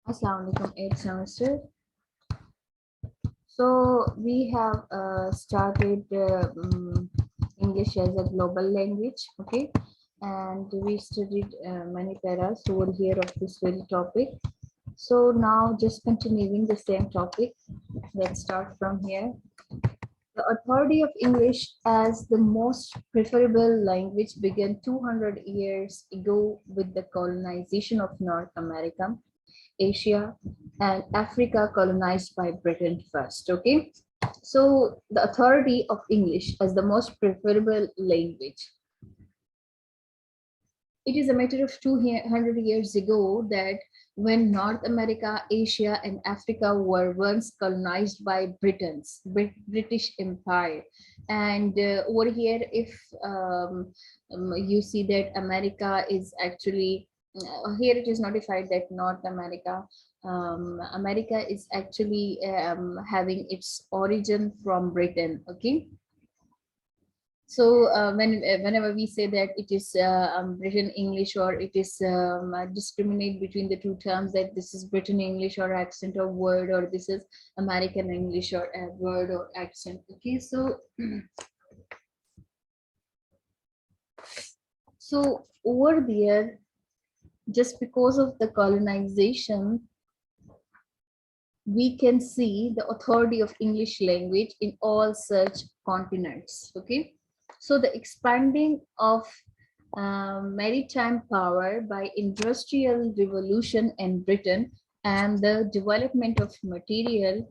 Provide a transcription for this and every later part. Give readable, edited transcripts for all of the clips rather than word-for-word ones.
Assalamu alaikum, 8th semester. So we have started English as a global language, okay, and we studied many paras over here of this very topic. So now just continuing the same topic, let's start from here. The authority of English as the most preferable language began 200 years ago with the colonization of North America, Asia, and Africa colonized by Britain first. Okay, so the authority of English as the most preferable language. It is a matter of 200 years ago that when North America, Asia, and Africa were once colonized by British Empire. And over here, if you see that America is actually, here it is notified that North America, America is actually having its origin from Britain, okay? So whenever we say that it is Britain English, or it is discriminate between the two terms, that this is Britain English or accent or word, or this is American English or word or accent. Okay, so so over there, just because of the colonization, we can see the authority of English language in all such continents. Okay, so the expanding of maritime power by industrial revolution in Britain and the development of material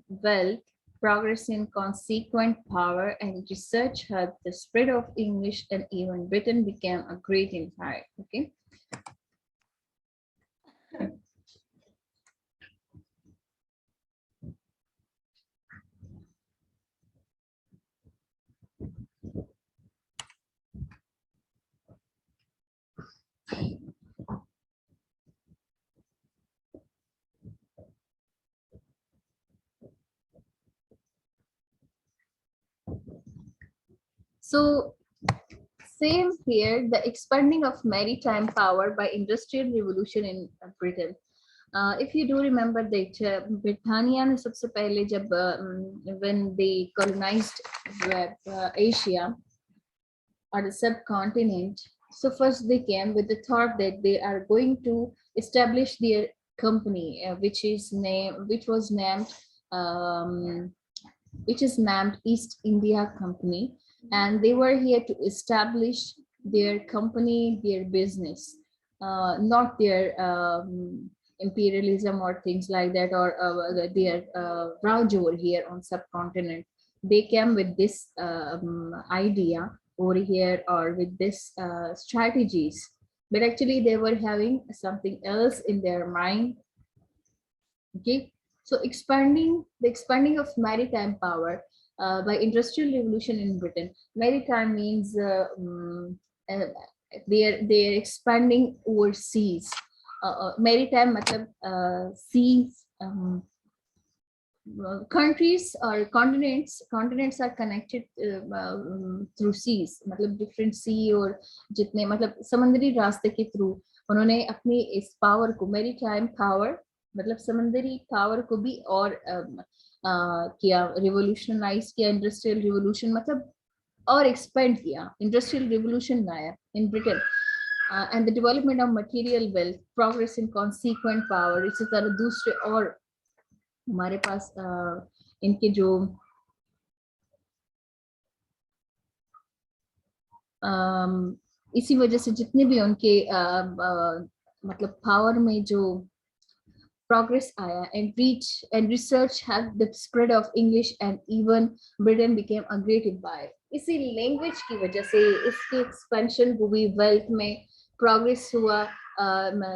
wealth, progress in consequent power and research helped the spread of English, and even Britain became a great empire. Okay. So same here, the expanding of maritime power by industrial revolution in Britain. If you do remember that Britannia ने सबसे पहले जब when they colonized Asia or the subcontinent, so first they came with the thought that they are going to establish their company, which was named um, East India Company, and they were here to establish their company, their business, not their imperialism or things like that, or their raj over here on subcontinent. They came with this idea over here, or with this strategies, but actually they were having something else in their mind. Okay, so the expanding of maritime power by industrial revolution in Britain. Maritime means they are expanding overseas. Maritime matlab seas. Countries or continents are connected through seas, मतलब different sea, और जितने मतलब समुद्री रास्ते के through उन्होंने अपनी इस पावर को, मैरीटाइम पावर मतलब समुद्री पावर को भी और किया, रिवोल्यूशनाइज किया, इंडस्ट्रियल रिवोल्यूशन मतलब और एक्सपेंड किया, इंडस्ट्रियल रिवोल्यूशन लाया in Britain, and the development of material wealth, progress in consequent power. इसी तरह दूसरे और हमारे पास इनके जो इसी वजह से जितने भी उनके मतलब पावर में जो progress आया, and reach and research helped the spread of English, and even Britain became a great empire. इसी लैंग्वेज की वजह से इसके एक्सपेंशन हुई, वेल्थ में प्रोग्रेस हुआ,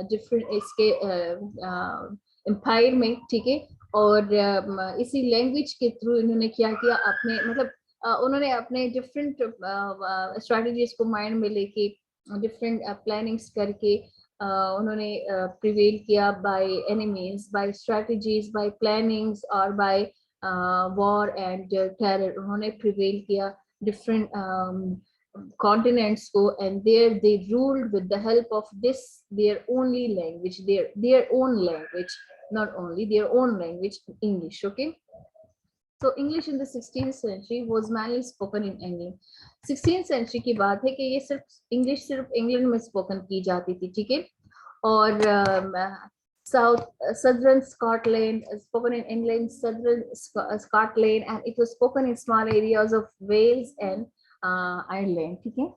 डिफरेंट इसके एम्पायर में, ठीक है। और इसी लैंग्वेज के थ्रू इन्होंने क्या किया, अपने मतलब उन्होंने अपने डिफरेंट स्ट्रेटजीज को माइंड में लेके, डिफरेंट प्लानिंग्स करके उन्होंने प्रिवेल किया by enemies, by strategies, by plannings, और बाय वॉर एंड टेरर। उन्होंने प्रिवेल किया डिफरेंट continents को, and there they ruled with the help of this their only language, their own language, not only their own language, English. Okay, so English in the 16th century was mainly spoken in England. 16th century की बात है कि ये English सिर्फ England में spoken की जाती थी, ठीक है, और southern Scotland spoken in England, southern Scotland, and it was spoken in small areas of Wales and Ireland, ठीक है.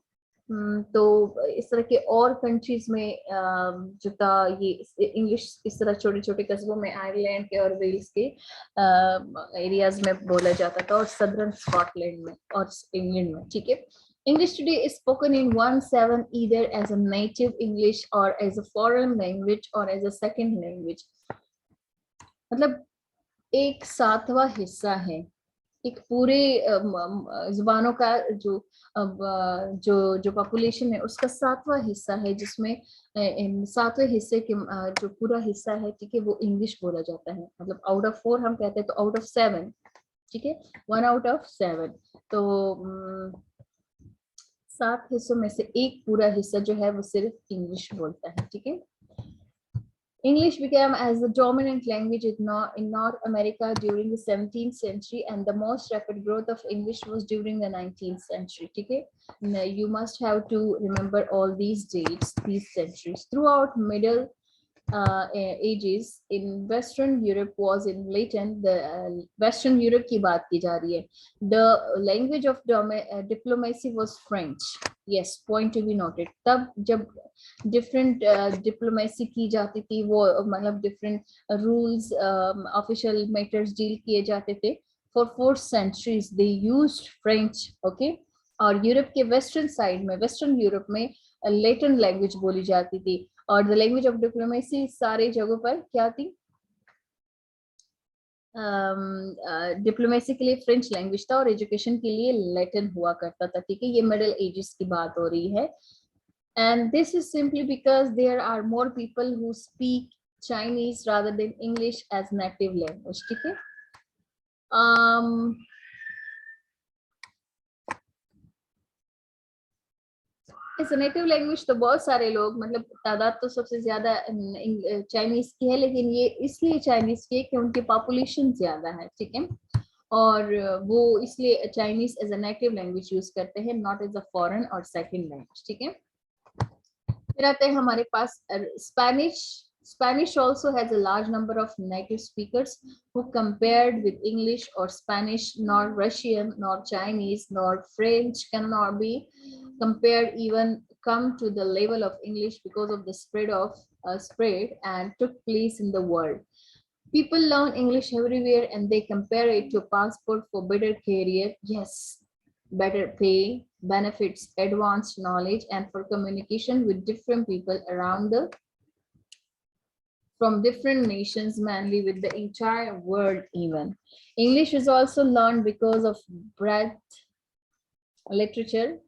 तो इस तरह के और कंट्रीज में जो था ये इंग्लिश इस तरह छोटे छोटे कस्बों में आयरलैंड के और वेल्स के एरियाज में बोला जाता था, और सदर्न स्कॉटलैंड में और इंग्लैंड में, ठीक है. English today is spoken in 1/7 either as a native English or as a foreign language or as a second language. मतलब एक सातवां हिस्सा है एक पूरे जुबानों का जो जो पॉपुलेशन है उसका सातवां हिस्सा है, जिसमें सातवें हिस्से के जो पूरा हिस्सा है, ठीक है, वो इंग्लिश बोला जाता है. मतलब आउट ऑफ 4 हम कहते हैं तो आउट ऑफ 7, ठीक है, 1 आउट ऑफ 7, तो 7 हिस्सों में से एक पूरा हिस्सा जो है वो सिर्फ इंग्लिश बोलता है, ठीक है. English became as the dominant language in North America during the 17th century, and the most rapid growth of English was during the 19th century. Okay, now you must have to remember all these dates, these centuries. Throughout Middle ages in Western Europe was in latent. The Western Europe की बात की जा रही है. The language of diplomacy was French. Yes, point to be noted. तब जब different diplomacy की जाती थी, वो मतलब different rules, official matters deal किए जाते थे. For 4 centuries they used French. Okay, और यूरोप के वेस्टर्न साइड में, वेस्टर्न यूरोप में लेटिन लैंग्वेज बोली जाती थी, और द लैंग्वेज ऑफ डिप्लोमेसी सारे जगहों पर क्या थी, डिप्लोमेसी के लिए फ्रेंच लैंग्वेज था और एजुकेशन के लिए लैटिन हुआ करता था, ठीक है. ये मिडिल एजेस की बात हो रही है, and this is simply because there are more people who speak Chinese rather than English as native language, ठीक है. इस नेटिव लैंग्वेज तो बहुत सारे लोग, मतलब तादाद तो सबसे ज्यादा चाइनीज की है, लेकिन ये इसलिए चाइनीज की है कि उनकी पॉपुलेशन ज्यादा है, ठीक है, और वो इसलिए Chinese as a native language use करते हैं, नॉट एज अ फॉरेन और सेकंड लैंग्वेज, ठीक है. फिर आते हैं हमारे पास Spanish. Spanish also has a large number of native speakers who, compared with English or Spanish, nor Russian, nor Chinese, nor French, cannot be compared, even come to the level of English because of the spread and took place in the world. People learn English everywhere and they compare it to passport for better career, yes, better pay, benefits, advanced knowledge, and for communication with different people around from different nations, mainly with the entire world even. English is also learned because of breadth literature,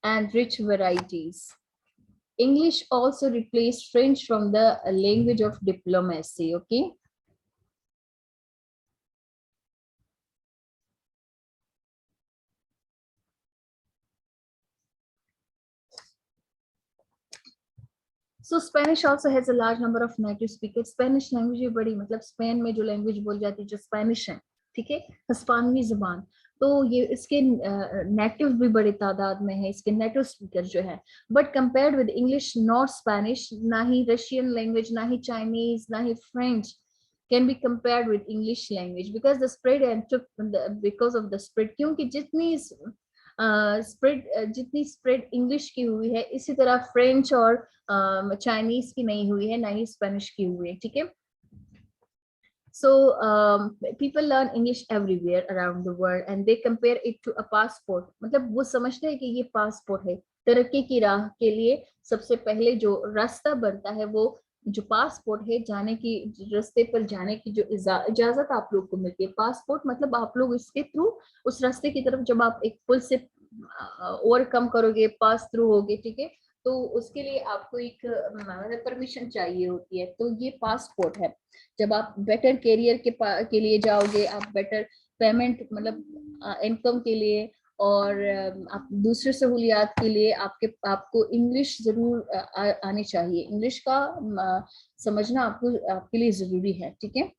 and rich varieties. English also replaced French from the language of diplomacy, okay? So Spanish also has a large number of native speakers. Spanish language भी बड़ी, मतलब Spain में जो language बोल जाती है जो Spanish है, ठीक है, हिस्पानवी जुबान, तो ये इसके नेटिव भी बड़े तादाद में है, इसके नेटिव स्पीकर जो है. But compared with English, not Spanish, ना ही रशियन लैंग्वेज, ना ही चाइनीज, ना ही French can be compared with English language because the spread and took because of the spread, क्योंकि जितनी स्प्रेड इंग्लिश की हुई है, इसी तरह फ्रेंच और चाइनीज की नहीं हुई है, ना ही स्पेनिश की हुई है, ठीक है. So people learn English everywhere around the world and they compare it to a passport. मतलब वो समझते हैं कि ये पासपोर्ट है. तरक्की की राह के लिए सबसे पहले जो रास्ता बनता है, वो जो पासपोर्ट है, जाने की रास्ते पर जाने की जो इजाजत आप लोग को मिलती है. पासपोर्ट मतलब आप लोग इसके थ्रू उस रास्ते की तरफ जब आप एक पुल से ओवरकम करोगे, पास थ्रू होगे, ठीक है, तो उसके लिए आपको एक परमिशन चाहिए होती है, तो ये पासपोर्ट है. जब आप बेटर कैरियर के लिए जाओगे, आप बेटर पेमेंट, मतलब इनकम के लिए और आप दूसरे सहूलियात के लिए आपको इंग्लिश जरूर आनी चाहिए। इंग्लिश का समझना आपके लिए जरूरी है, ठीक है।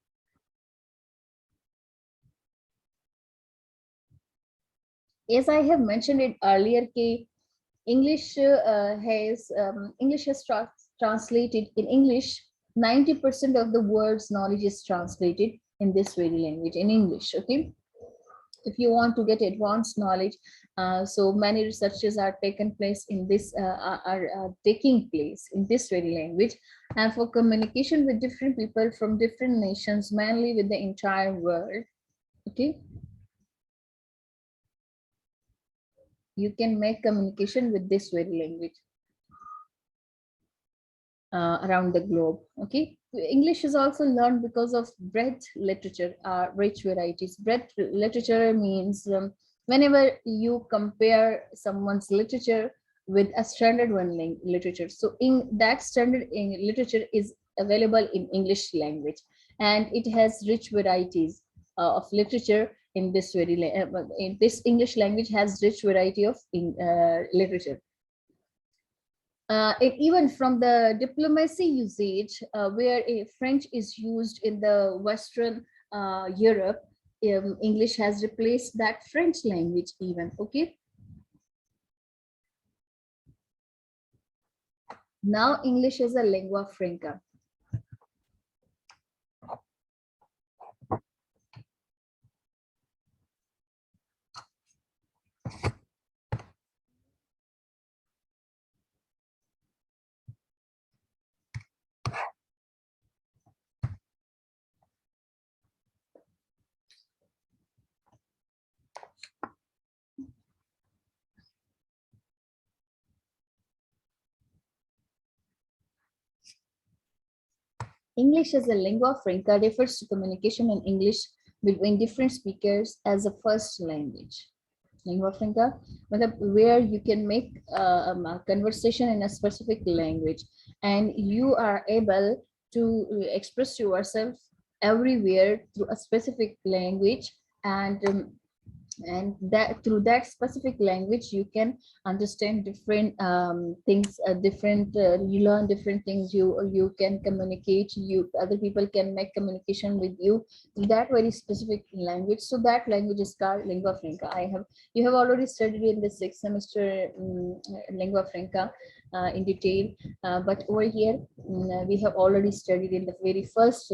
As I have mentioned it earlier, English has translated in English. 90% of the world's knowledge is translated in this very language, in English. Okay, if you want to get advanced knowledge, so many researches are taken place in this are taking place in this very language, and for communication with different people from different nations, mainly with the entire world. Okay, you can make communication with this very language around the globe. Okay, English is also learned because of breadth literature, rich varieties. Breadth literature means whenever you compare someone's literature with a standard one literature, so in that standard in literature is available in English language, and it has rich varieties of literature. In this in this English language has rich variety of literature. Even from the diplomacy usage, where French is used in the Western Europe, English has replaced that French language even. Okay. Now English is a lingua franca. English as a lingua franca refers to communication in English between different speakers as a first language. Lingua franca, where you can make a conversation in a specific language, and you are able to express yourself everywhere through a specific language, and that through that specific language you can understand different things, you learn different things, you can communicate, other people can make communication with you in that very specific language. So that language is called lingua franca. You have already studied in the 6th semester lingua franca in detail, but over here we have already studied in the very first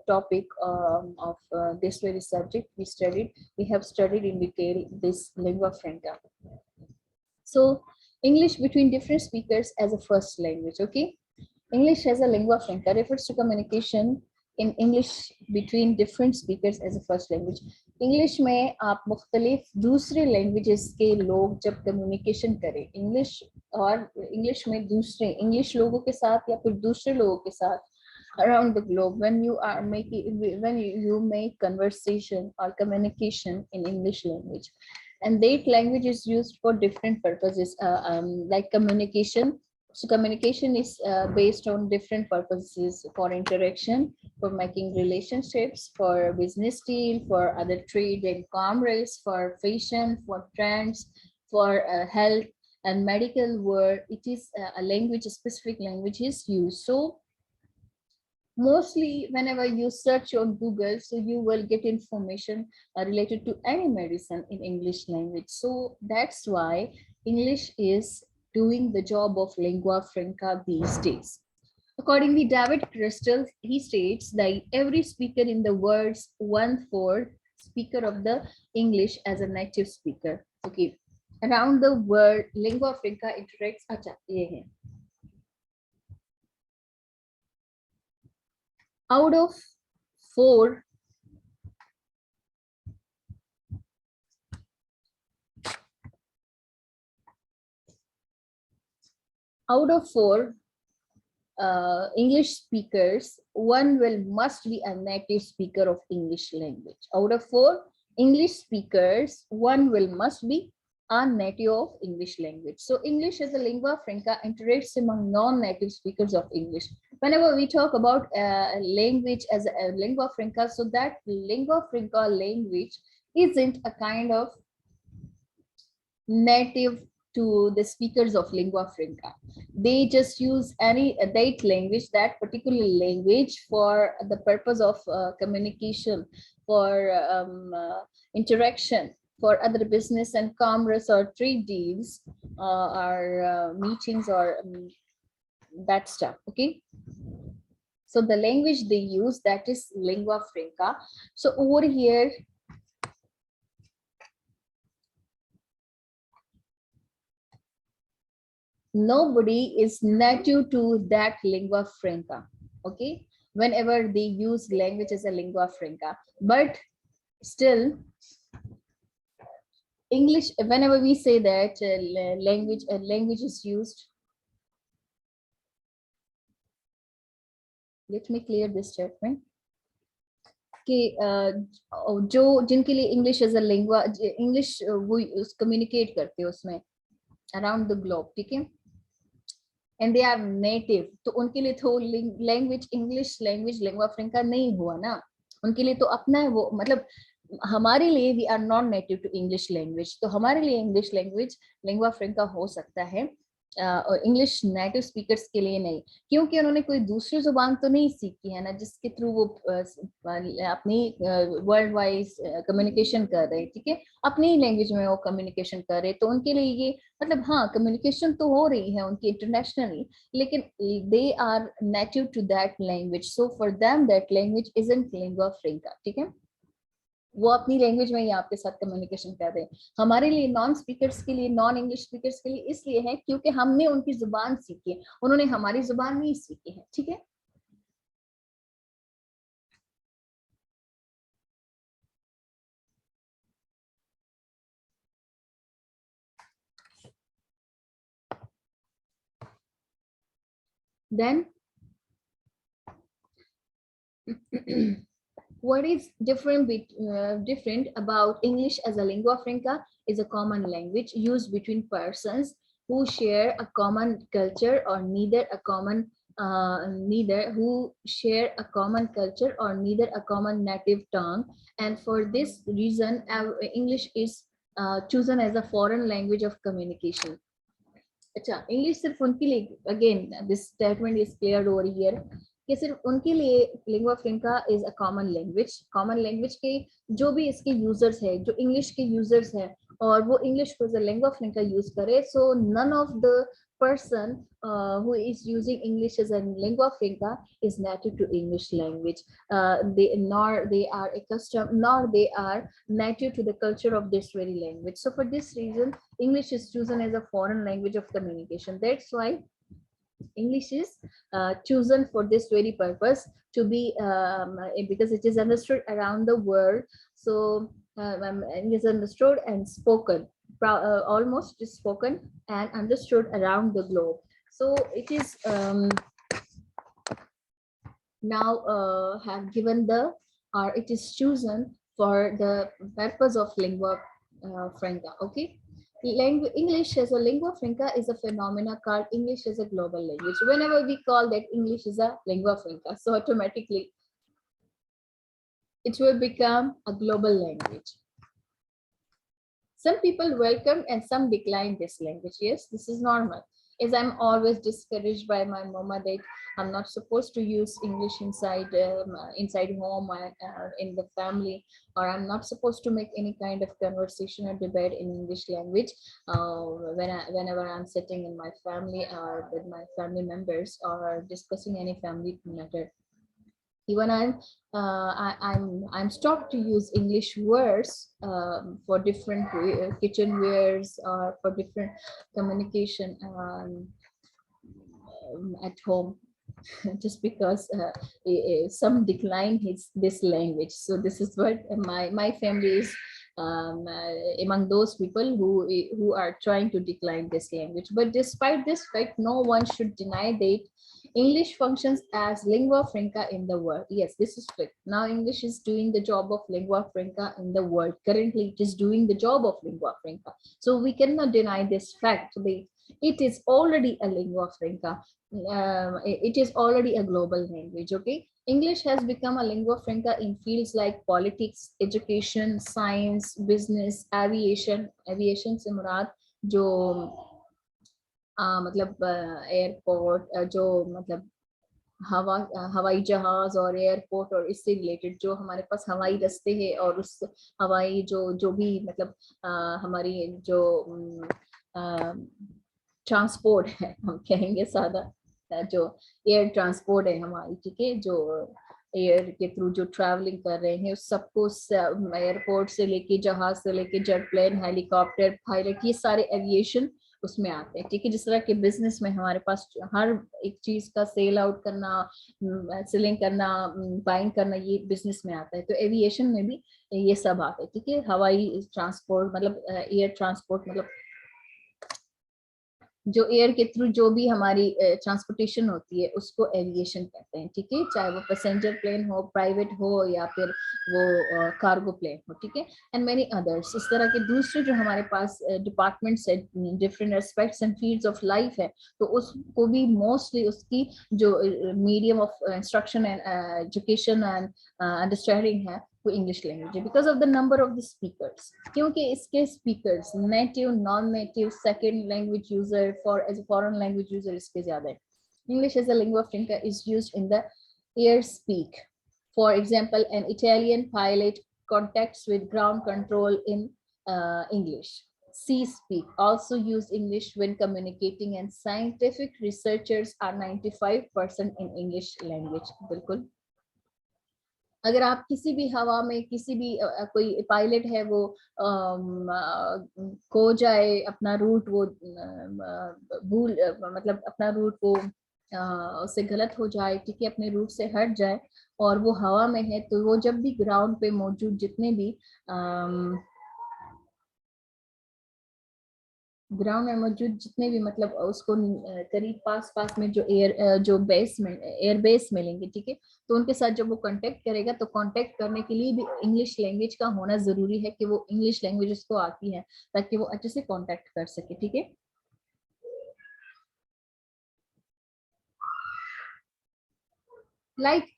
topic of this very subject. We have studied in detail this lingua franca. So English between different speakers as a first language. Okay, English as a lingua franca refers to communication in English between different speakers as a first language. English में आप मुख्तलिफ दूसरे languages के लोग जब communication करें, English और English में दूसरे English लोगों के साथ या फिर दूसरे लोगों के साथ around the globe, when you make conversation or communication in English language, and that language is used for different purposes, like communication. So communication is based on different purposes: for interaction, for making relationships, for business deal, for other trade and commerce, for fashion, for trends, for health and medical work. It is a language, a specific language is used. So mostly whenever you search on Google, so you will get information related to any medicine in English language. So that's why English is doing the job of lingua franca these days. Accordingly, David Crystal, he states that every speaker in the world's 1/4 speaker of the English as a native speaker. Okay, around the world, lingua franca interacts. अच्छा, ये है. Out of 4 English speakers, one must be a native speaker of English language. Out of 4 English speakers, one must be a native of English language. So English as a lingua franca interacts among non-native speakers of English. Whenever we talk about language as a lingua franca, so that lingua franca language isn't a kind of native to the speakers of lingua franca. They just use that language, that particular language, for the purpose of communication, for interaction, for other business and commerce or trade deals, or meetings, or that stuff. Okay. So the language they use, that is lingua franca. So over here, nobody is native to that lingua franca. Okay. Whenever they use language as a lingua franca, but still English, whenever we say that language is used, let me clear this statement कि जो जिनके लिए English as a lingua, English वो communicate करते हैं उसमें around the globe, ठीक है, एंड दे आर नेटिव, तो उनके लिए तो लैंग्वेज, इंग्लिश लैंग्वेज लिंग्वा फ्रैंका नहीं हुआ ना, उनके लिए तो अपना है वो, मतलब हमारे लिए we are not native to English language, तो हमारे लिए इंग्लिश लैंग्वेज लिंग्वा फ्रैंका हो सकता है, और इंग्लिश नेटिव स्पीकर्स के लिए नहीं, क्योंकि उन्होंने कोई दूसरी जुबान तो नहीं सीखी है ना जिसके थ्रू वो अपनी वर्ल्ड वाइज कम्युनिकेशन कर रहे हैं, ठीक है, अपनी ही लैंग्वेज में वो कम्युनिकेशन कर रहे हैं, तो उनके लिए ये मतलब हाँ कम्युनिकेशन तो हो रही है उनकी इंटरनेशनली, लेकिन they are native to that language, so for them that language isn't lingua franca, ठीक है, वो अपनी लैंग्वेज में ही आपके साथ कम्युनिकेशन कर रहे हैं। हमारे लिए नॉन स्पीकर्स के लिए, नॉन इंग्लिश स्पीकर्स के लिए इसलिए है क्योंकि हमने उनकी जुबान सीखी है, उन्होंने हमारी जुबान नहीं सीखी है, ठीक है। Then what is different about English as a lingua franca is a common language used between persons who share a common culture or neither a common neither who share a common culture or neither a common native tongue, and for this reason English is chosen as a foreign language of communication. अच्छा, English सिर्फ उनके लिए, again this statement is clear over here, कि सिर्फ उनके लिए lingua फ्रैंका is a common language के जो भी इसके यूजर्स है, जो इंग्लिश के यूजर्स है और वो इंग्लिश को as a lingua franca use करे, so none of the person who is using English as a lingua franca is native to English language. They are accustomed, nor they are native to the culture of this very language. So for this reason, English is chosen as a foreign language of communication. That's why English is chosen for this very purpose, to be because it is understood around the world. So it is understood and spoken, almost spoken and understood around the globe. So it is now have given the, or it is chosen for the purpose of lingua franca. Okay. English as a lingua franca is a phenomena called English as a global language. Whenever we call that English is a lingua franca, so automatically it will become a global language. Some people welcome and some decline this language. Yes, this is normal. As I'm always discouraged by my mama that I'm not supposed to use English inside home, in the family, or I'm not supposed to make any kind of conversation or debate in English language whenever I'm sitting in my family or with my family members or discussing any family matter. Even I'm stopped to use English words for different kitchenwares or for different communication at home, just because some decline his this language. So this is what my family is among those people who are trying to decline this language. But despite this fact, no one should deny that English functions as lingua franca in the world. Yes, this is fact. Now English is doing the job of lingua franca in the world. Currently, it is doing the job of lingua franca. So we cannot deny this fact. It is already a lingua franca. It is already a global language. Okay, English has become a lingua franca in fields like politics, education, science, business, aviation. Aviation से मुराद जो मतलब airport जो मतलब हवाई जहाज और airport और इससे रिलेटेड जो हमारे पास हवाई रास्ते हैं और उस हवाई जो भी मतलब हमारी जो ट्रांसपोर्ट है, हम कहेंगे सादा, जो एयर ट्रांसपोर्ट है हमारी, ठीक है, जो एयर के थ्रू जो ट्रैवलिंग कर रहे हैं उस सबको एयरपोर्ट से लेके जहाज से लेके जेट प्लेन, हेलीकॉप्टर, पायलट, ये सारे एविएशन उसमें आते हैं, ठीक है। जिस तरह के बिजनेस में हमारे पास हर एक चीज का सेल आउट करना, सेलिंग करना, बाइंग करना, ये बिजनेस में आता है, तो एविएशन में भी ये सब आता है, ठीक है। हवाई ट्रांसपोर्ट मतलब एयर ट्रांसपोर्ट मतलब जो एयर के थ्रू जो भी हमारी ट्रांसपोर्टेशन होती है उसको एविएशन कहते हैं, ठीक है, चाहे वो पैसेंजर प्लेन हो, प्राइवेट हो, या फिर वो कार्गो प्लेन हो, ठीक है, एंड मेनी अदर्स। इस तरह के दूसरे जो हमारे पास डिपार्टमेंट्स है, different aspects and fields of life है, तो उसको भी मोस्टली उसकी जो medium of instruction and education and understanding है वो इंग्लिश लैंग्वेज है, because of the number of the speakers, क्योंकि इसके speakers native, non native, second language user, for as a foreign language user इसके ज्यादा है। English as a lingua franca is used in the air speak, for example an Italian pilot contacts with ground control in English. Sea speak also use English when communicating, and scientific researchers are 95% in English language. बिल्कुल, अगर आप किसी भी हवा में किसी भी कोई पायलट है वो खो जाए अपना रूट, वो भूल मतलब अपना रूट वो उससे गलत हो जाए, ठीक है, अपने रूट से हट जाए और वो हवा में है, तो वो जब भी ग्राउंड पे मौजूद जितने भी ग्राउंड में मौजूद जितने भी मतलब उसको करीब पास पास में जो एयर बेस मिलेंगे, ठीक है, तो उनके साथ जब वो कांटेक्ट करेगा तो कांटेक्ट करने के लिए भी इंग्लिश लैंग्वेज का होना जरूरी है कि वो इंग्लिश लैंग्वेज उसको आती है ताकि वो अच्छे से कांटेक्ट कर सके, ठीक है।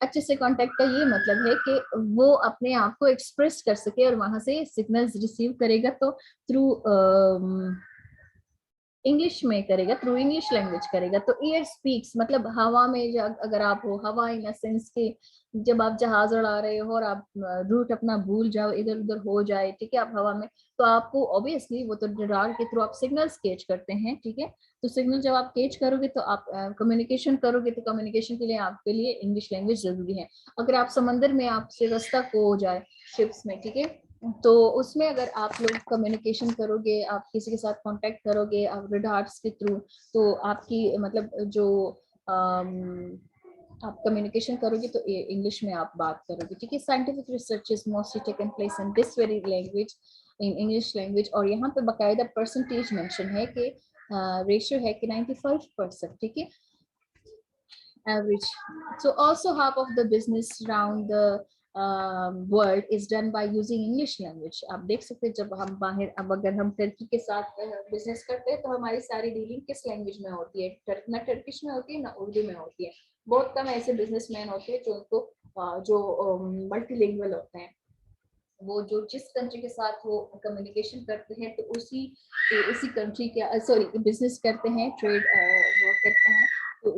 अच्छे से कांटेक्ट का ये मतलब है कि वो अपने आप को एक्सप्रेस कर सके और वहां से सिग्नल्स रिसीव करेगा तो थ्रू इंग्लिश में करेगा, थ्रू इंग्लिश लैंग्वेज करेगा। तो एयर स्पीक्स मतलब हवा में अगर आप हो, हवा इन सेंस के जब आप जहाज उड़ा रहे हो और आप रूट अपना भूल जाओ, इधर उधर हो जाए, ठीक है, आप हवा में, तो आपको ऑब्वियसली वो तो रडार के थ्रू आप सिग्नल्स कैच करते हैं, ठीक है, तो सिग्नल जब आप कैच करोगे तो आप कम्युनिकेशन करोगे, तो कम्युनिकेशन के लिए आपके लिए इंग्लिश लैंग्वेज जरूरी है। अगर आप समंदर में आपसे रास्ता खो जाए शिप्स में, ठीक है, तो उसमें अगर आप लोग कम्युनिकेशन करोगे, आप किसी के साथ कांटेक्ट करोगे आप रडार्स के थ्रू, तो आपकी मतलब जो आप कम्युनिकेशन करोगे तो इंग्लिश में आप बात करोगे, ठीक है। Scientific research is mostly taken place in this very language, in English language, और यहाँ पे बाकायदा परसेंटेज मेंशन है कि रेशियो है कि 95%, ठीक है, average. So also half of the business around the world is done by using English language. आप देख सकते हैं जब हम बाहर, अब अगर हम टर्की के साथ बिजनेस करते हैं तो हमारी सारी डीलिंग किस लैंग्वेज में होती है, ना टर्किश में होती है ना उर्दू में होती है। बहुत कम ऐसे बिजनेसमैन होते हैं जो उनको जो मल्टीलिंगुअल होते हैं, वो जो जिस कंट्री के साथ वो कम्युनिकेशन करते हैं तो उसी कंट्री के सॉरी बिजनेस करते हैं, ट्रेड वो करते हैं, तो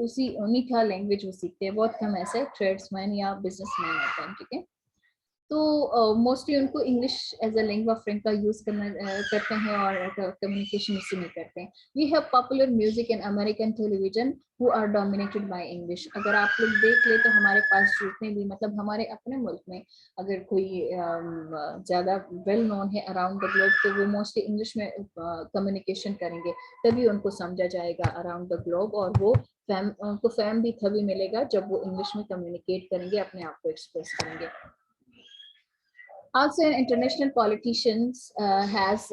उन्हीं का लैंग्वेज वो सीखते हैं। बहुत कम ऐसे ट्रेड्समैन या बिजनेसमैन होते हैं, ठीक है। तो मोस्टली उनको English as a lingua franca use करते हैं और कम्युनिकेशन इसी में करते हैं। We have popular music in American television who are dominated by English. अगर आप लोग देख ले तो हमारे पास जितने भी मतलब हमारे अपने मुल्क में अगर कोई ज्यादा वेल नोन है अराउंड द ग्लोब तो वो मोस्टली इंग्लिश में कम्युनिकेशन करेंगे, तभी उनको समझा जाएगा अराउंड द ग्लोब, और वो उनको फैम भी तभी मिलेगा जब वो इंग्लिश में कम्युनिकेट करेंगे, अपने आप को एक्सप्रेस करेंगे। Also, an international politicians has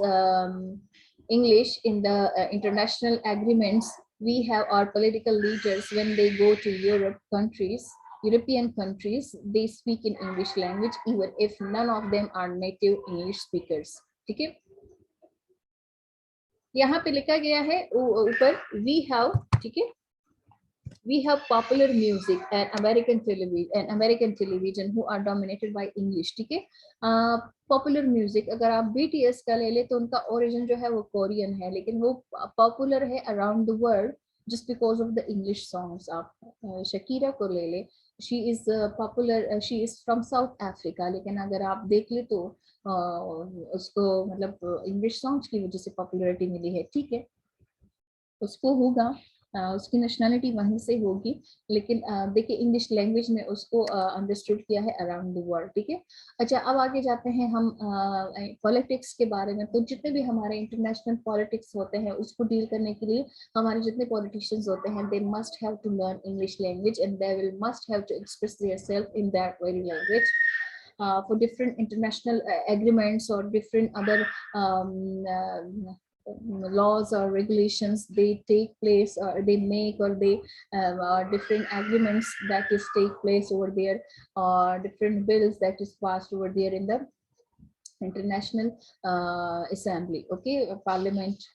English in the international agreements. We have our political leaders when they go to European countries, they speak in English language, even if none of them are native English speakers. Okay. यहाँ पे लिखा गया है ऊपर we have, ठीक है, we have popular music and American television who are dominated by English, ठीक है। पॉपुलर म्यूजिक अगर आप BTS का ले ले तो उनका ओरिजिन जो है वो कोरियन है, लेकिन वो पॉपुलर है around the world just because of the English songs. आप शकीरा को ले ले, she is popular, she is from south Africa, लेकिन अगर आप देख ले तो उसको मतलब इंग्लिश सॉन्ग्स की वजह से पॉपुलैरिटी मिली है, ठीक है। उसको होगा, उसकी नेशनलिटी वहीं से होगी, लेकिन देखिए इंग्लिश लैंग्वेज में उसको अंडरस्टूड किया है अराउंड द वर्ल्ड, ठीक है। अच्छा, अब आगे जाते हैं हम पॉलिटिक्स के बारे में। तो जितने भी हमारे इंटरनेशनल पॉलिटिक्स होते हैं उसको डील करने के लिए हमारे जितने पॉलिटिशियंस होते हैं, they must have to learn English language and they will must have to express theirself in that very language for different international agreements or different other laws or regulations they take place or they make, or they different agreements that is take place over there, or different bills that is passed over there in the international assembly, okay, parliament,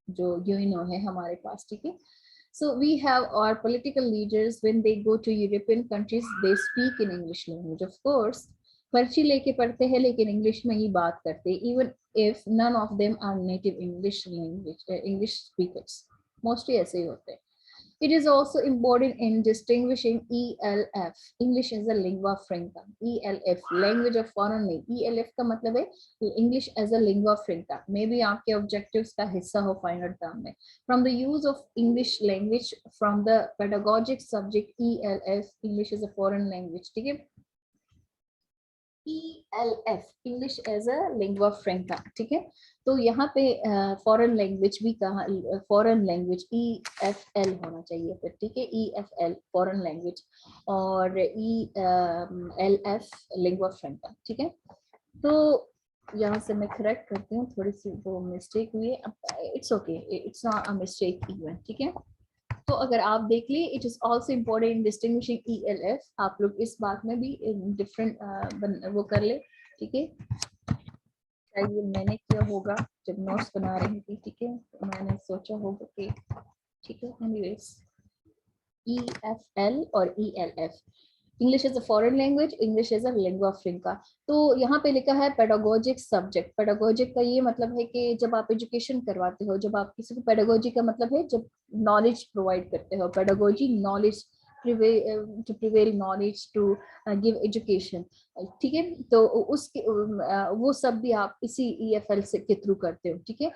जो UNO है हमारे पास, ठीक है। So we have our political leaders when they go to European countries, they speak in English language. Of course, पर्ची लेके पढ़ते हैं लेकिन इंग्लिश में ही बात करते हैं, even if none of them are native English language English speakers, mostly ऐसे ही होते हैं। It is also important in distinguishing ELF. English is a lingua franca. ELF, language of foreign language. ELF का मतलब है English as a lingua franca. Maybe आपके objectives का हिस्सा हो final term में. From the use of English language from the pedagogic subject ELF, English is a foreign language. ठीक है? ELF, English as a lingua franca, ठीक है। तो यहाँ पे फॉरेन लैंग्वेज भी कहा, फॉरेन लैंग्वेज EFL होना चाहिए फिर, ठीक है। EFL फॉरेन लैंग्वेज और ELF लिंगुआ फ्रैंका, ठीक है। तो यहाँ से मैं करेक्ट करती हूँ, थोड़ी सी वो मिस्टेक हुई है, it's okay, it's not a mistake even, ठीक है। तो अगर आप देख ली, it is also important in distinguishing ELF। आप लोग इस बात में भी डिफरेंट वो कर ले, ठीक है। ये मैंने किया होगा जब नोट्स बना रही थी, ठीक है, तो मैंने सोचा होगा कि ठीक है। एनीवेज, EFL और ELF, English is a foreign language, English is a lingua franca. तो यहाँ पे लिखा है पेडागोजिक सब्जेक्ट। पेडागोजिक का ये मतलब है कि जब आप एजुकेशन करवाते हो, जब आप किसी को, पेडागोजी का मतलब है जब नॉलेज प्रोवाइड करते हो, pedagogy knowledge, to prevail knowledge, to give education, ठीक है। तो उसके वो सब भी आप इसी EFL से के थ्रू करते हो, ठीक है।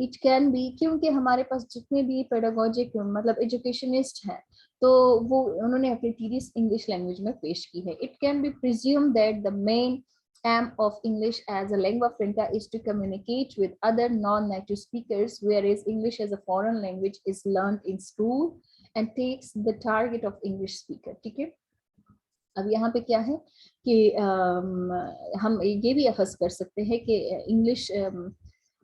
इट कैन बी, क्योंकि हमारे पास जितने भी पेडागोजिक मतलब एजुकेशनिस्ट हैं, तो वो उन्होंने अपनी थीरीज इंग्लिश लैंग्वेज में पेश की है। It can be presume that the main aim of English as a lingua franca is to communicate with other non-native speakers, whereas English as a foreign language is learned in school and takes the target of English speaker, ठीक है। अब यहाँ पे क्या है कि हम ये भी अफस कर सकते हैं कि इंग्लिश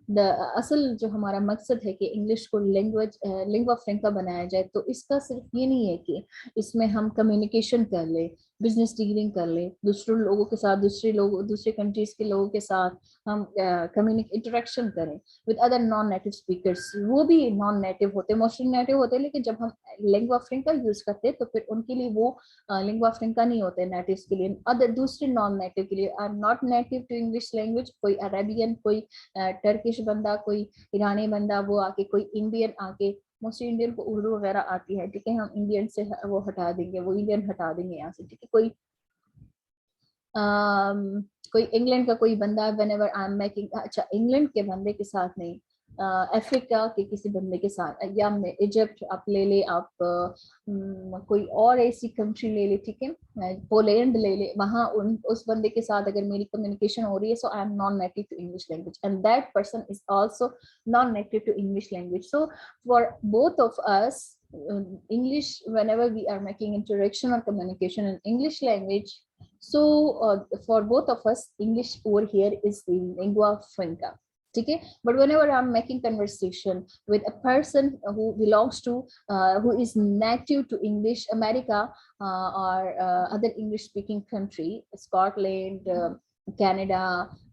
असल जो हमारा मकसद है कि इंग्लिश को लैंग्वेज लिंगुआ फ्रैंका बनाया जाए, तो इसका सिर्फ ये नहीं है कि इसमें हम कम्युनिकेशन कर ले, बिजनेस डीलिंग कर ले दूसरे लोगों के साथ, दूसरे कंट्रीज के लोगों के साथ हम इंटरेक्शन करें with other non native speakers. वो भी नॉन नेटिव होते, मोस्टली नेटिव होते, लेकिन जब हम लिंगुआ फ्रैंका यूज करते हैं तो फिर उनके लिए वो लिंगुआ फ्रैंका नहीं होते नेटिव के लिए। अदर दूसरे नॉन नेटिव के लिए are not native to English language, कोई अरेबियन, कोई टर्किश बंदा, कोई ईरानी बंदा, वो आके, कोई इंडियन आके, मोस्टली इंडियन को उर्दू वगैरह आती है, ठीक है, हम इंडियन से वो हटा देंगे, वो इंडियन हटा देंगे यहाँ से, ठीक है। कोई इंग्लैंड का कोई बंदा, व्हेनेवर आई एम मेकिंग, अच्छा इंग्लैंड के बंदे के साथ नहीं, अफ्रीका के किसी बंदे के साथ, या इजिप्ट आप ले ले, आप कोई और ऐसी कंट्री ले ले, ठीक है, पोलैंड ले ले, वहाँ उस बंदे के साथ अगर मेरी कम्युनिकेशन हो रही है, so I am non native to English language and that person is also non native to English language. So for both of us, English, whenever we are making interaction or communication in English language, so for both of us, English over here is the lingua franca, okay. But whenever I'm making conversation with a person who belongs to who is native to English America, or other English speaking country, Scotland, Canada,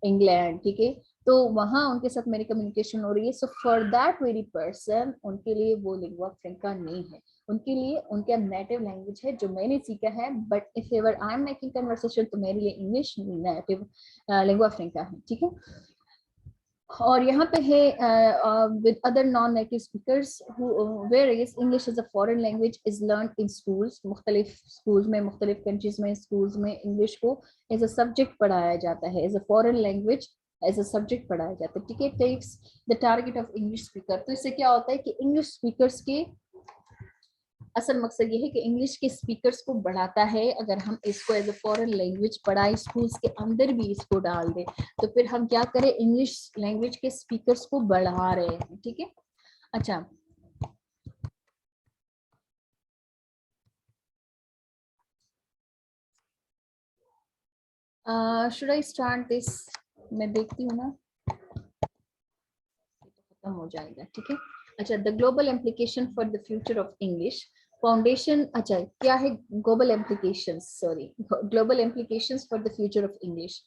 England, okay, तो वहां उनके साथ मेरी communication हो रही है. So for that very person उनके लिए वो लिंगुआ फ्रेंका नहीं है. उनके लिए उनका नेटिव लैंग्वेज है जो मैंने सीखा है. But if ever I am making conversation तो मेरे लिए इंग्लिश नेटिव लिंगुआ फ्रेंका है. ठीक है. और यहाँ पे है with other non-native speakers who whereas English as a foreign language is learned in schools. मुख्तलिफ schools में, मुख्तलिफ countries में, schools में English को as a subject पढ़ाया जाता है, as a foreign language as a subject पढ़ाया जाता है. ठीक है. takes the target of English speaker. तो इससे क्या होता है कि English speakers के असल मकसद ये है कि इंग्लिश के स्पीकर्स को बढ़ाता है. अगर हम इसको एज अ फॉरेन लैंग्वेज पढ़ाई, स्कूल्स के अंदर भी इसको डाल दे, तो फिर हम क्या करें, इंग्लिश लैंग्वेज के स्पीकर्स को बढ़ा रहे हैं. ठीक है. अच्छा, शुड आई स्टार्ट दिस? मैं देखती हूँ ना, खत्म हो जाएगा. ठीक है. अच्छा, the global application for the future of English foundation. अच्छा, क्या है global applications, sorry, global applications for the future of English.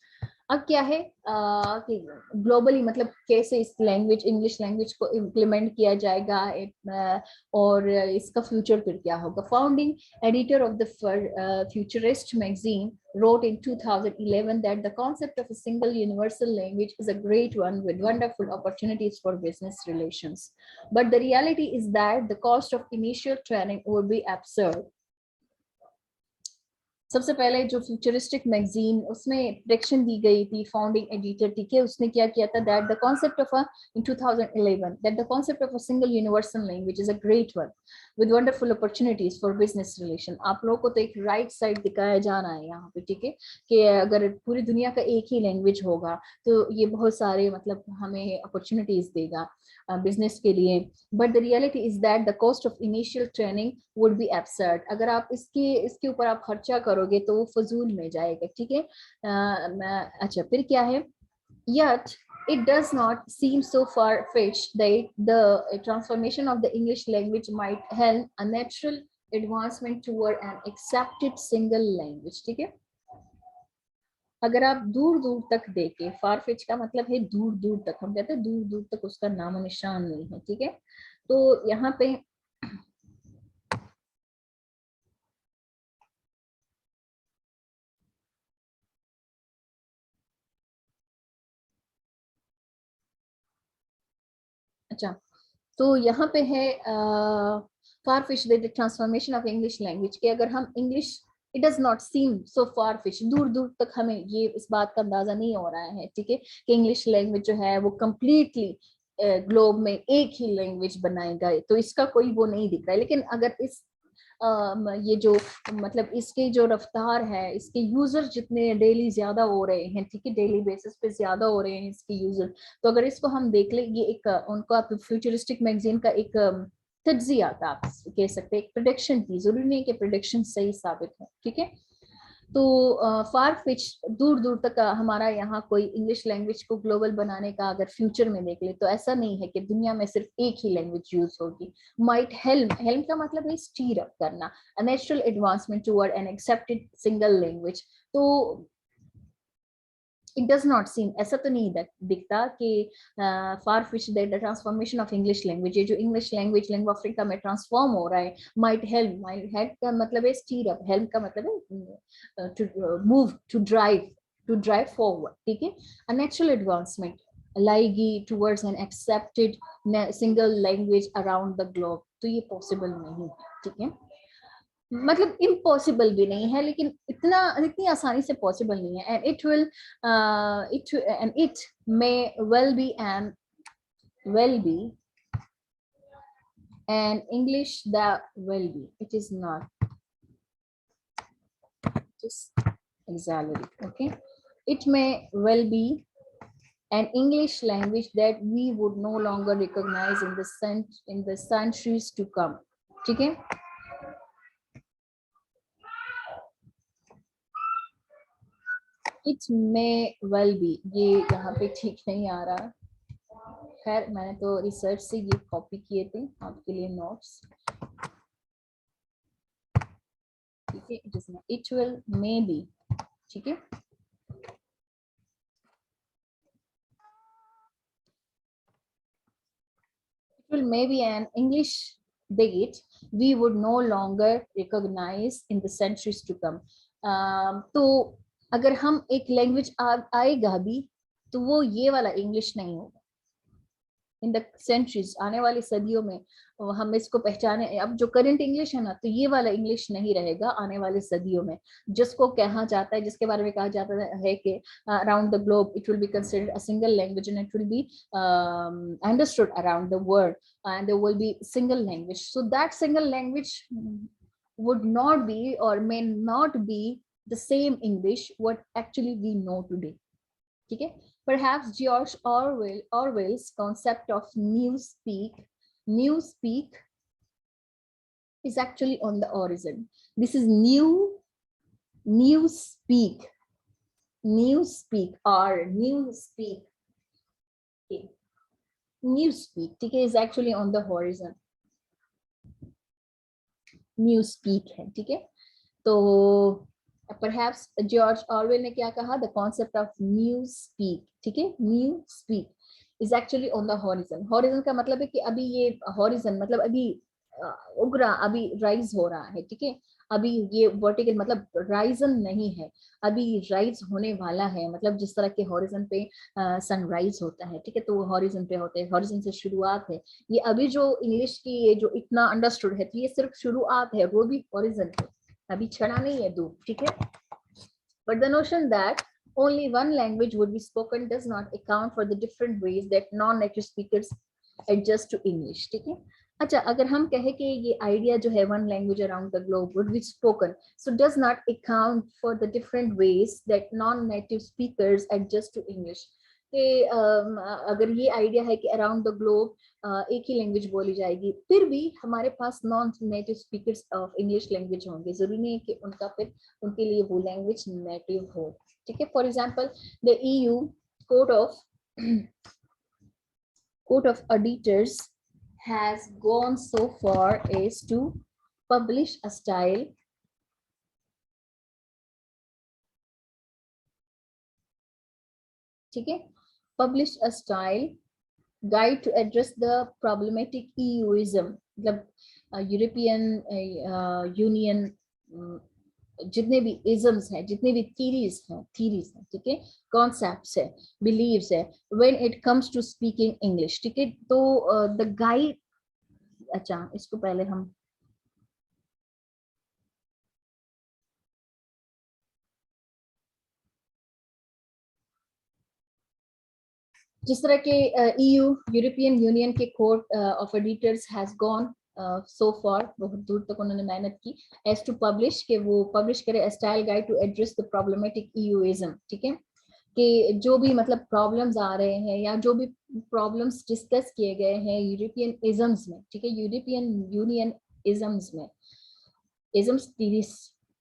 अब क्या है कि ग्लोबली मतलब कैसे इस लैंग्वेज, इंग्लिश लैंग्वेज को इम्प्लीमेंट किया जाएगा, और इसका फ्यूचर फिर क्या होगा. Founding editor of the futurist magazine wrote in 2011 that the concept of a single universal language is a great one with wonderful opportunities for business relations. But the reality is that the cost of initial training would be absurd. सबसे पहले जो futuristic magazine, उसमें prediction दी गई थी founding editor. ठीक है. उसने क्या किया था, that the concept of in 2011 that the concept of a single universal language is a great one with wonderful opportunities for business relation. आप लोगों को तो एक राइट साइड दिखाया जाना है यहाँ पे. ठीक है. कि अगर पूरी दुनिया का एक ही लैंग्वेज होगा तो ये बहुत सारे मतलब हमें अपॉर्चुनिटीज देगा बिजनेस के लिए. But the reality is that the cost of initial training would be absurd. अगर आप इसके ऊपर आप खर्चा करोगे तो वो फजूल में जाएगा. ठीक है. अच्छा, फिर क्या है, yet it does not seem so far-fetched that the transformation of the English language might help a natural advancement toward an accepted single language. ठीक है. अगर आप दूर दूर तक देखें, फार फिच का मतलब है दूर दूर तक, हम कहते हैं दूर दूर तक उसका नामो निशान नहीं है. ठीक है. तो यहाँ पे अच्छा, तो यहाँ पे है far fish the transformation of English language के. अगर हम English, it does not seem so far fish, दूर दूर तक हमें ये इस बात का अंदाजा नहीं हो रहा है. ठीक है. कि इंग्लिश लैंग्वेज जो है वो कम्प्लीटली ग्लोब में एक ही लैंग्वेज बनाएगा, तो इसका कोई वो नहीं दिख रहा है. लेकिन अगर इस ये जो मतलब इसके जो रफ्तार है, इसके यूजर जितने डेली ज्यादा हो रहे हैं, ठीक है, डेली बेसिस पे ज्यादा हो रहे हैं इसके यूजर, तो अगर इसको हम देख ले, ये एक उनको आप फ्यूचरिस्टिक मैगजीन का एक तज्जिया था, आप कह सकते हैं, एक प्रेडिक्शन थी. जरूरी नहीं कि प्रेडिक्शन सही साबित हो. ठीक है. तो फार फिच, दूर दूर तक हमारा यहाँ कोई इंग्लिश लैंग्वेज को ग्लोबल बनाने का अगर फ्यूचर में देख ले, तो ऐसा नहीं है कि दुनिया में सिर्फ एक ही लैंग्वेज यूज होगी. माइट हेल्प, हेल्प का मतलब है स्टीर अप करना, a natural advancement toward an accepted single language. तो इट डज नॉट सीम, ऐसा तो नहीं दिखता कि far fetch that the transformation of English language, ये जो इंग्लिश लैंग्वेज लिंगुआ फ्रैंका में ट्रांसफॉर्म हो रहा है, माइट हेल्प का मतलब है स्टीर अप, हेल्प का मतलब है to move, to drive forward. ठीक है. अ नेचुरल एडवांसमेंट लाएगी towards an accepted single language around the globe. तो ये पॉसिबल नहीं है. ठीक है. मतलब इम्पॉसिबल भी नहीं है, लेकिन इतनी आसानी से पॉसिबल नहीं है. And it may well be and will be and English that will be. It is not just exactly. Okay. It may well be an English language that we would no longer recognize in the centuries to come. ठीक है. It may well be, ये यहाँ पे ठीक नहीं आ रहा. खैर, मैंने तो रिसर्च से ये कॉपी किए थे आपके लिए नोट्स. ठीक है. It will may be. ठीक है. will maybe an English date we would no longer recognize in the centuries to come. तो अगर हम एक लैंग्वेज आएगा भी तो वो ये वाला इंग्लिश नहीं होगा इन द सेंचुरीज, आने वाली सदियों में हम इसको पहचाने। अब जो करंट इंग्लिश है ना, तो ये वाला इंग्लिश नहीं रहेगा आने वाली सदियों में, जिसको कहा जाता है, जिसके बारे में कहा जाता है कि around the globe it will be considered a single language and it will be understood around the world and there will be single language. So that single language would not be or may not be the same English what actually we know today. ठीक है? Perhaps George Orwell's concept of newspeak is actually on the horizon. This is newspeak or newspeak. Okay. Newspeak, ठीक है, is actually on the horizon. Newspeak है, ठीक है? तो perhaps George Orwell ने क्या कहा, the concept of newspeak, ठीक है, newspeak is actually on the horizon. Horizon का मतलब है कि अभी ये horizon मतलब अभी उगरा, अभी राइज हो रहा है, ठीक है, अभी ये वर्टिकल मतलब राइजन नहीं है, अभी राइज होने वाला है, मतलब जिस तरह के हॉरिजन पे सनराइज होता है, ठीक है, तो वो हॉरिजन पे होते हैं, हॉरिजन से शुरुआत है। ये अभी जो इंग्लिश की ये जो इतना अंडरस्टूड है, तो ये सिर्फ शुरुआत है, वो भी हॉरिजन पे, अभी छड़ा नहीं है दूर, ठीक है। But the notion that only one language would be spoken does not account for the different ways that non-native speakers adjust to English, ठीक है। अच्छा, अगर हम कहें कि ये आइडिया जो है one language around the globe would be spoken, so does not account for the different ways that non native speakers adjust to English, कि अगर ये आइडिया है कि अराउंड द ग्लोब एक ही लैंग्वेज बोली जाएगी, फिर भी हमारे पास non native speakers of English language होंगे, जरूरी नहीं है कि उनका फिर उनके लिए वो लैंग्वेज नेटिव हो, ठीक है। For example the EU Court of Auditors has gone so far as to publish a style ठीक है, publish a style guide to address the problematic EUism, मतलब यूरोपियन यूनियन जितने भी इजम्स हैं, जितने भी थीरीज हैं, ठीक है, कॉन्सेप्ट्स है, बिलीव्स है, when it comes to speaking English, ठीक है। तो द गाइड, अच्छा इसको पहले हम जिस तरह के EU यूरोपियन यूनियन के court of editors has gone so for, बहुत दूर तक उन्होंने मेहनत की, एज टू पब्लिश, के वो पब्लिश करे style guide to address the problematic EUism, ठीक है, कि जो भी मतलब प्रॉब्लम्स आ रहे हैं या जो भी प्रॉब्लम्स डिस्कस किए गए हैं यूरोपियन इजम्स में, ठीक है, यूरोपियन यूनियन इजम्स में, इजम्स थीरीज,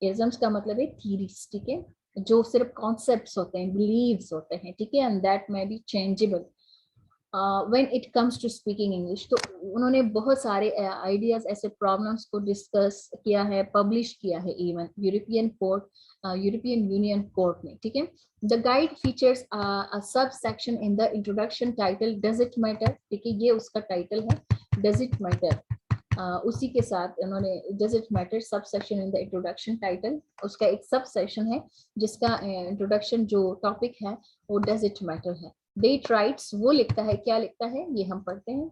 इजम्स का मतलब है थीरीज, ठीक है, जो सिर्फ कॉन्सेप्ट्स होते हैं, बिलीव्स होते हैं, ठीक है, and that may be changeable when it comes to speaking English. तो उन्होंने बहुत सारे आइडियाज, ऐसे प्रॉब्लम्स को डिस्कस किया है, पब्लिश किया है, even European court, European union court में, ठीक है। The guide features a sub section in the introduction title does it matter, ठीक है, ये उसका टाइटल है, डज इट मैटर। उसी के साथ उन्होंने does it matter sub section in the introduction title, उसका एक सब सेक्शन है जिसका इंट्रोडक्शन जो टॉपिक है वो डज इट मैटर है। डेट राइट्स, वो लिखता है, क्या लिखता है ये हम पढ़ते हैं।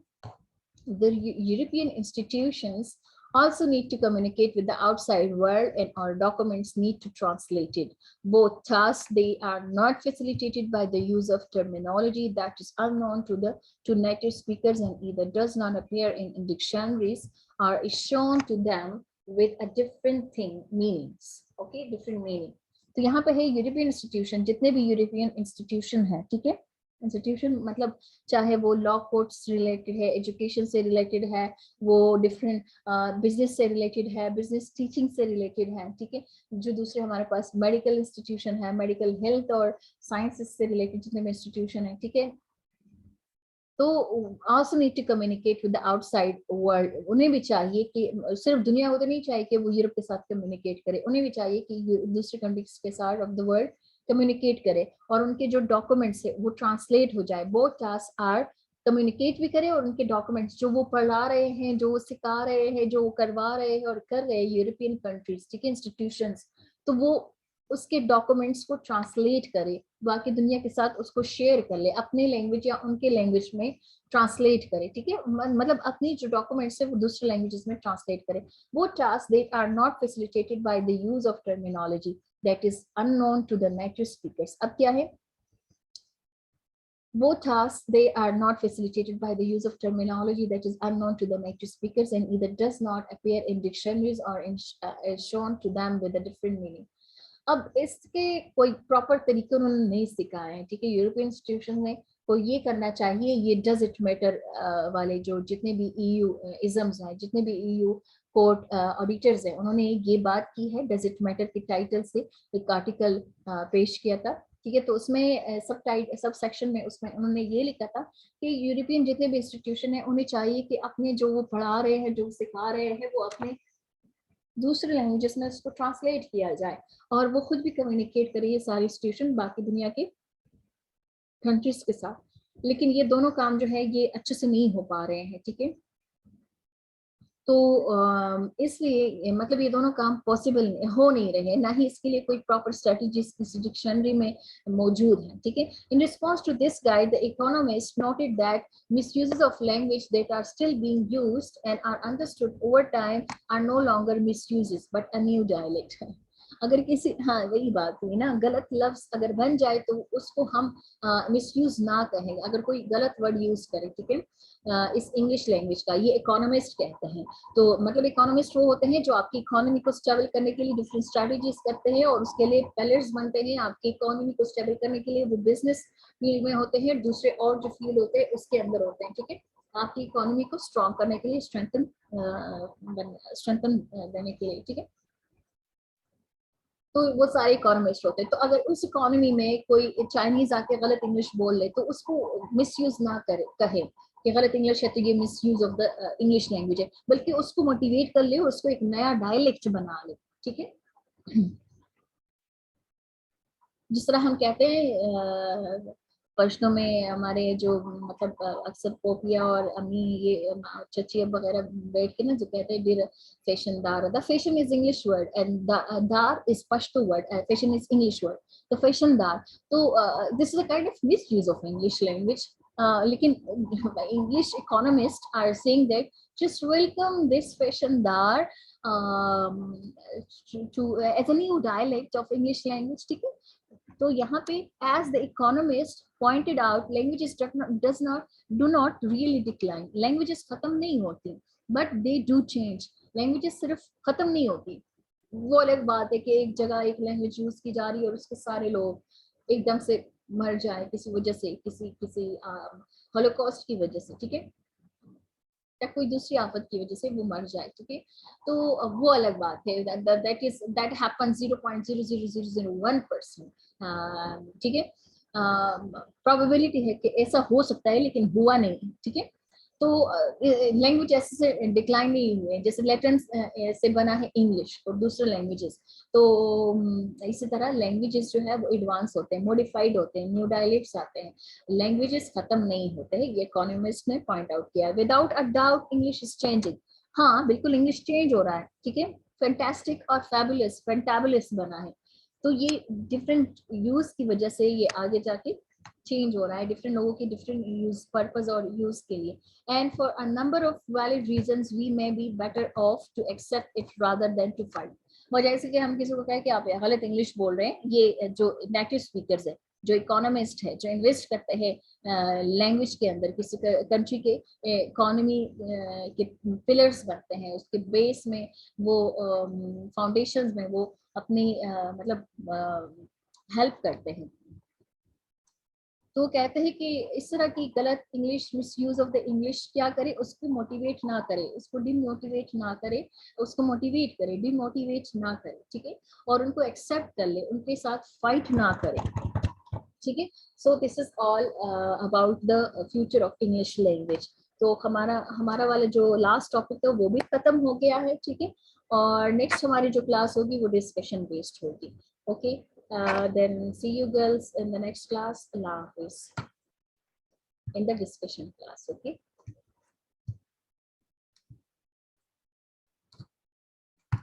The European institutions also need to communicate with the outside world and our documents need to translate it. Both tasks, they are not facilitated by the use of terminology that is unknown to native speakers and either does not appear in dictionaries or is shown to them with a different meanings. Okay, different meaning. तो यहाँ पे है European institution, जितने भी European institution है, ठीक है, institution मतलब चाहे वो लॉ कोर्ट से रिलेटेड है, एजुकेशन से रिलेटेड है, वो डिफरेंट बिजनेस से रिलेटेड है, बिजनेस टीचिंग से रिलेटेड है, ठीक है, जो दूसरे हमारे पास मेडिकल इंस्टीट्यूशन है, मेडिकल हेल्थ और साइंसेस से रिलेटेड जितने भी इंस्टीट्यूशन है, ठीक है, तो also need to communicate with the outside world। उन्हें भी चाहिए कि सिर्फ दुनिया को तो नहीं चाहिए कि वो यूरोप के साथ कम्युनिकेट करे, उन्हें भी चाहिए कि दूसरे कंट्रीज के साथ ऑफ द वर्ल्ड कम्युनिकेट करे और उनके जो डॉक्यूमेंट्स है वो ट्रांसलेट हो जाए। बोथ टास्क आर कम्युनिकेट भी करे और उनके डॉक्यूमेंट्स जो वो पढ़ा रहे हैं, जो वो सिखा रहे हैं, जो वो करवा रहे हैं और कर रहे हैं यूरोपियन कंट्रीज, ठीक है, इंस्टीट्यूशंस, तो वो उसके डॉक्यूमेंट्स को ट्रांसलेट करे, बाकी दुनिया के साथ उसको शेयर कर ले, अपने लैंग्वेज या उनके लैंग्वेज में ट्रांसलेट करे, ठीक है, मतलब अपनी जो डॉक्यूमेंट्स है वो दूसरे लैंग्वेजेस में ट्रांसलेट करे। वो task they are not facilitated by the use of terminology that is unknown to the native speakers. अब क्या है, both tasks, they are not facilitated by the use of terminology that is unknown to the native speakers and either does not appear in dictionaries or is shown to them with a different meaning. अब इसके कोई proper तरीके उन्होंने नहीं सिखाए हैं, ठीक है, यूरोपियन इंस्टीट्यूशन ने को ये करना चाहिए, ये डज इट मैटर वाले जो जितने भी ईयू इजम्स हैं, जितने भी ईयू कोर्ट ऑडिटर्स हैं, उन्होंने ये बात की है, डज इट मैटर के टाइटल से एक आर्टिकल पेश किया था, ठीक है, तो उसमें सब सेक्शन में उसमें उन्होंने ये लिखा था कि यूरोपियन जितने भी इंस्टीट्यूशन है उन्हें चाहिए कि अपने जो वो पढ़ा रहे हैं, जो सिखा रहे हैं, वो अपने दूसरे लैंग्वेजेस में उसको ट्रांसलेट किया जाए और वो खुद भी कम्युनिकेट करे ये सारी इंस्टीट्यूशन बाकी दुनिया के कंट्रीज के साथ। लेकिन ये दोनों काम जो है ये अच्छे से नहीं हो पा रहे हैं, ठीक है, तो इसलिए मतलब ये दोनों काम पॉसिबल हो नहीं रहे, ना ही इसके लिए कोई प्रॉपर स्ट्रेटजी किसी डिक्शनरी में मौजूद है, ठीक है। In response to this guide the economist noted that misuses of language that are still being used and are understood over time are no longer misuses but a new dialect. अगर किसी, हाँ वही बात हुई ना, गलत लफ्ज अगर बन जाए तो उसको हम मिसयूज ना कहें, अगर कोई गलत वर्ड यूज करे, ठीक है, इस इंग्लिश लैंग्वेज का, ये इकोनॉमिस्ट कहते हैं। तो मतलब इकोनॉमिस्ट वो होते हैं जो आपकी इकोनॉमी को स्टेबल करने के लिए डिफरेंट स्ट्रेटजीज करते हैं और उसके लिए पिलर्स बनते हैं आपकी इकोनॉमी को स्टेबल करने के लिए। वो बिजनेस फील्ड में होते हैं, दूसरे और जो फील्ड होते हैं उसके अंदर होते हैं, ठीक है, आपकी इकोनॉमी को स्ट्रॉन्ग करने के लिए, स्ट्रेंथन देने के लिए, ठीक है, तो वो सारे इकोनॉमिस्ट होते हैं। तो अगर उस इकोनॉमी में कोई चाइनीज आके गलत इंग्लिश बोल ले तो उसको मिसयूज ना करे, कहे कि गलत इंग्लिश है तो ये misuse of the English language है, बल्कि उसको मोटिवेट कर ले, उसको एक नया डायलेक्ट बना ले, ठीक है। जिस तरह हम कहते हैं प्रश्नों में हमारे जो मतलब अक्सर पोपिया और अम्मी ये चची वगैरह बैठ के ना जो कहते हैं डिर फैशनदार, the fashion is English word and दार is Pashto word, fashion is English word, तो फैशनदार, तो this is a kind of misuse of English language. लेकिन English economist are saying that just welcome this fashondar um, to as a new dialect of English language, ठीक है। तो यहाँ पे as the economist pointed out languages does not do not really decline, languages खत्म नहीं होती but they do change, languages सिर्फ खत्म नहीं होती, वो अलग बात है कि एक जगह एक लैंग्वेज यूज की जा रही है और उसके सारे लोग एकदम से मर जाए किसी वजह से, किसी किसी हॉलोकॉस्ट की वजह से, ठीक है, या कोई दूसरी आफत की वजह से वो मर जाए, ठीक है, तो वो अलग बात है, दैट हैपेंस 0.00001%, ठीक है, प्रोबेबिलिटी है कि ऐसा हो सकता है लेकिन हुआ नहीं, ठीक है। तो लैंग्वेज ऐसे से डिक्लाइन नहीं हुए, जैसे लैटिन से बना है इंग्लिश और दूसरे लैंग्वेजेस, तो इसी तरह लैंग्वेजेस जो है वो एडवांस होते हैं, मॉडिफाइड होते हैं, न्यू डायलेक्ट्स आते हैं, लैंग्वेजेस खत्म नहीं होते हैं, ये इकोनॉमिस्ट ने पॉइंट आउट किया। Without a doubt English is changing, हाँ बिल्कुल इंग्लिश चेंज हो रहा है, ठीक है, फैंटास्टिक और फैबुलस, फैंटाबुलस बना है, तो ये डिफरेंट यूज की वजह से ये आगे जाके चेंज हो रहा है, डिफरेंट लोगों की डिफरेंट यूज पर्पस और यूज के लिए, and for a number of valid reasons we may be better off to accept it rather than to fight. वजह से कि हम किसी को कहें कि आप गलत इंग्लिश बोल रहे हैं, ये जो नेटिव स्पीकर्स है, जो इकोनॉमिस्ट है, जो इन्वेस्ट करते हैं लैंग्वेज के अंदर, किसी कंट्री के इकोनॉमी के पिलर्स बनते हैं, उसके बेस में वो फाउंडेशंस में वो अपनी मतलब हेल्प करते हैं, तो कहते हैं कि इस तरह की गलत English, misuse of the English क्या करे, उसको मोटिवेट ना करे, उसको डिमोटिवेट ना करे, उसको मोटिवेट करे, डिमोटिवेट ना करे, ठीक है, और उनको एक्सेप्ट कर ले, उनके साथ फाइट ना करे, ठीक है। So this is all about the future of English language. तो हमारा हमारा वाला जो लास्ट टॉपिक है वो भी खत्म हो गया है, ठीक है, और नेक्स्ट हमारी जो क्लास होगी वो डिस्कशन बेस्ड होगी, okay. Then see you girls in the next class. Allah Hafiz. in the discussion class. Okay.